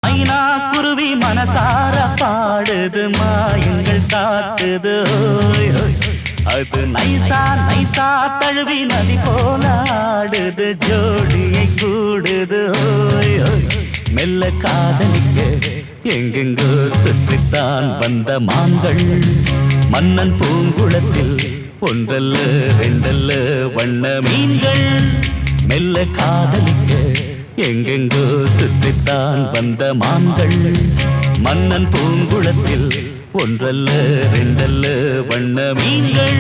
மைனா குருவி மனசார பாடுது மாயங்கள் காத்துது ஓய் ஓய். அது நைசா நைசா தழுவி நதி போல ஆடுது ஜோடியை கூடுது ஓய் ஓய். மெல்ல காதலிக்க எங்கெங்கோ சுற்றித்தான் வந்த மான்கள் மன்னன் பூங்குளத்தில் ஒன்றல்ல ரெண்டல்ல வண்ண மீன்கள். மெல்ல காதலிக்க எங்கெங்கோ சுற்றித்தான் வந்த மான்கள் மன்னன் பூங்குளத்தில் ஒன்றல்ல ரெண்டல்ல வண்ண மீன்கள்.